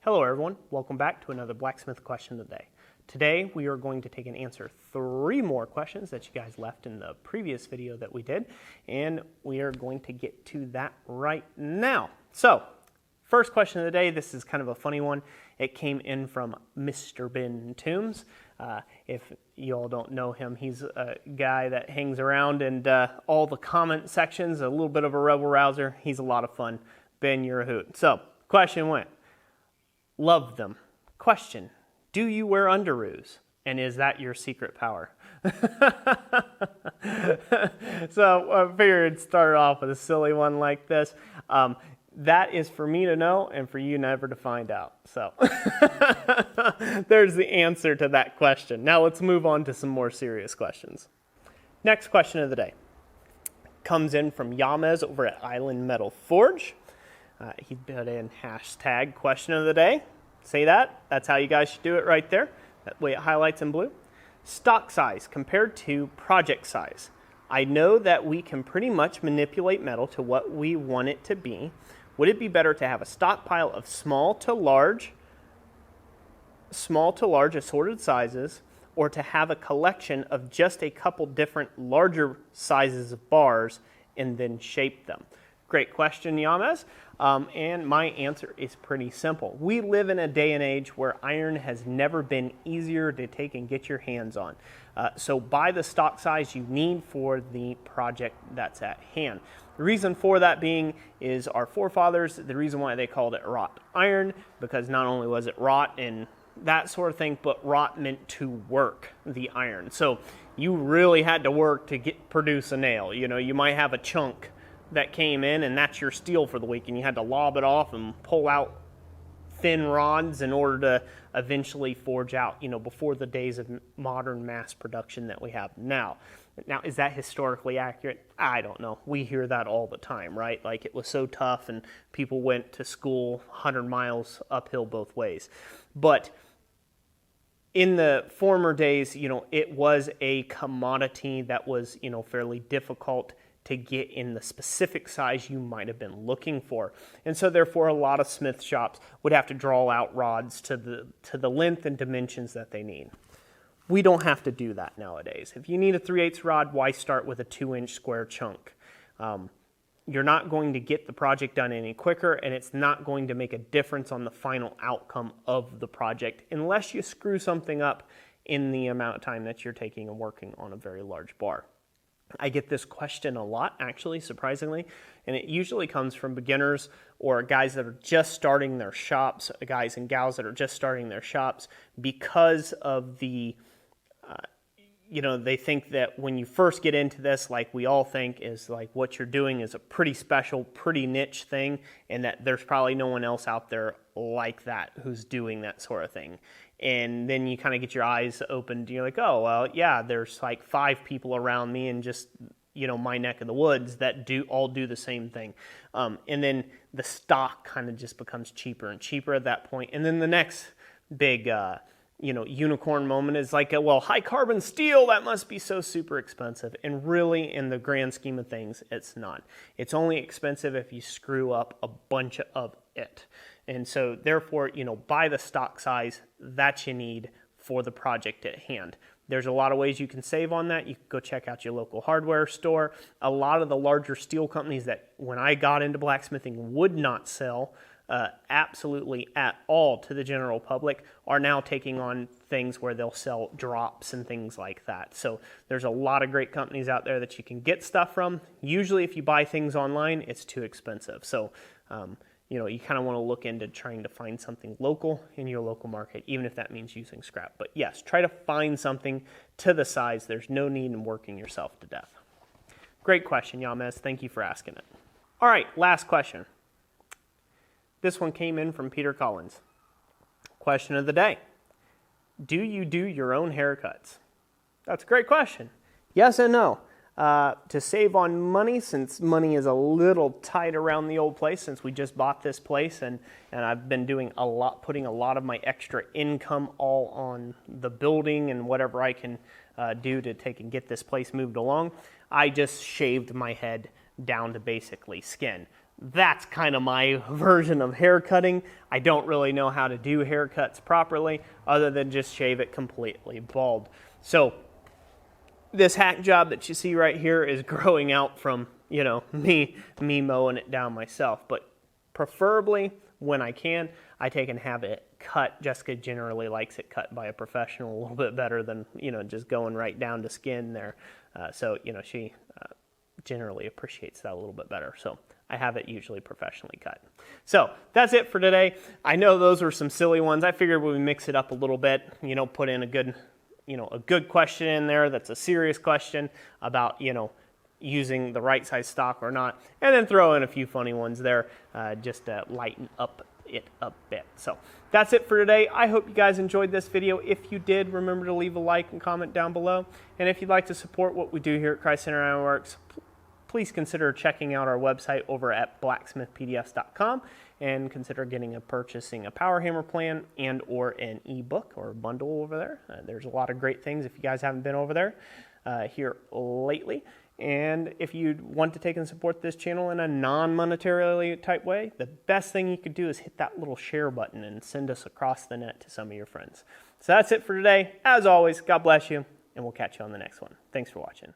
Hello everyone, welcome back to another Blacksmith question of the day. Today we are going to take and answer 3 more questions that you guys left in the previous video that we did, and we are going to get to that right now. So, first question of the day, this is kind of a funny one. It came in from Mr. Ben Toombs. If you all don't know him, he's a guy that hangs around in all the comment sections, a little bit of a rebel rouser. He's a lot of fun. Ben, you're a hoot. So, question went, love them. Question, do you wear underoos? And is that your secret power? So I figured I'd start off with a silly one like this. That is for me to know and for you never to find out. So there's the answer to that question. Now let's move on to some more serious questions. Next question of the day comes in from Yamez over at Island Metal Forge. He put in hashtag question of the day. Say that. That's how you guys should do it right there. That way it highlights in blue. Stock size compared to project size. I know that we can pretty much manipulate metal to what we want it to be. Would it be better to have a stockpile of small to large assorted sizes, or to have a collection of just a couple different larger sizes of bars and then shape them? Great question, Yamez. And my answer is pretty simple. We live in a day and age where iron has never been easier to take and get your hands on. So buy the stock size you need for the project that's at hand. The reason for that being is our forefathers, the reason why they called it wrought iron, because not only was it wrought and that sort of thing, but wrought meant to work the iron. So you really had to work to produce a nail. You know, you might have a chunk that came in and that's your steel for the week, and you had to lob it off and pull out thin rods in order to eventually forge out, you know, before the days of modern mass production that we have now. Now, is that historically accurate? I don't know. We hear that all the time, right? Like it was so tough and people went to school 100 miles uphill both ways. But in the former days, you know, it was a commodity that was, you know, fairly difficult to get in the specific size you might have been looking for. And so therefore a lot of smith shops would have to draw out rods to the length and dimensions that they need. We don't have to do that nowadays. If you need a 3/8 rod, why start with a 2-inch square chunk? You're not going to get the project done any quicker, and it's not going to make a difference on the final outcome of the project unless you screw something up in the amount of time that you're taking and working on a very large bar. I get this question a lot, actually, surprisingly, and it usually comes from beginners or guys that are just starting their shops, guys and gals that are just starting their shops, because of the, you know, they think that when you first get into this, like we all think, is like what you're doing is a pretty special, pretty niche thing, and that there's probably no one else out there like that who's doing that sort of thing. And then you kind of get your eyes opened. You're like, oh, well, yeah, there's like 5 people around me and just, you know, my neck of the woods that all do the same thing. And then the stock kind of just becomes cheaper and cheaper at that point. And then the next big, you know, unicorn moment is like, well, high carbon steel, that must be so super expensive. And really, in the grand scheme of things, it's not. It's only expensive if you screw up a bunch of it. And so therefore, you know, buy the stock size that you need for the project at hand. There's a lot of ways you can save on that. You can go check out your local hardware store. A lot of the larger steel companies that when I got into blacksmithing would not sell absolutely at all to the general public are now taking on things where they'll sell drops and things like that. So there's a lot of great companies out there that you can get stuff from. Usually if you buy things online, it's too expensive. So you know, you kind of want to look into trying to find something local in your local market, even if that means using scrap. But yes, try to find something to the size. There's no need in working yourself to death. Great question, Yamez. Thank you for asking it. All right, last question. This one came in from Peter Collins. Question of the day. Do you do your own haircuts? That's a great question. Yes and no. To save on money, since money is a little tight around the old place, since we just bought this place, and I've been doing putting a lot of my extra income all on the building and whatever I can do to take and get this place moved along, I just shaved my head down to basically skin. that's kind of my version of hair cutting. I don't really know how to do haircuts properly other than just shave it completely bald. So this hack job that you see right here is growing out from, you know, me mowing it down myself. But preferably when I can, I take and have it cut. Jessica generally likes it cut by a professional a little bit better than, you know, just going right down to skin there. So, you know, she generally appreciates that a little bit better. So I have it usually professionally cut. So that's it for today. I know those were some silly ones. I figured we would mix it up a little bit, you know, put in a good question in there that's a serious question about, you know, using the right size stock or not, and then throw in a few funny ones there just to lighten up it a bit. So that's it for today. I hope you guys enjoyed this video. If you did, remember to leave a like and comment down below. And if you'd like to support what we do here at Christ Center Ironworks, please consider checking out our website over at blacksmithpdfs.com and consider purchasing a power hammer plan and or an ebook or bundle over there. There's a lot of great things if you guys haven't been over there here lately. And if you want to take and support this channel in a non-monetarily type way, the best thing you could do is hit that little share button and send us across the net to some of your friends. So that's it for today. As always, God bless you, and we'll catch you on the next one. Thanks for watching.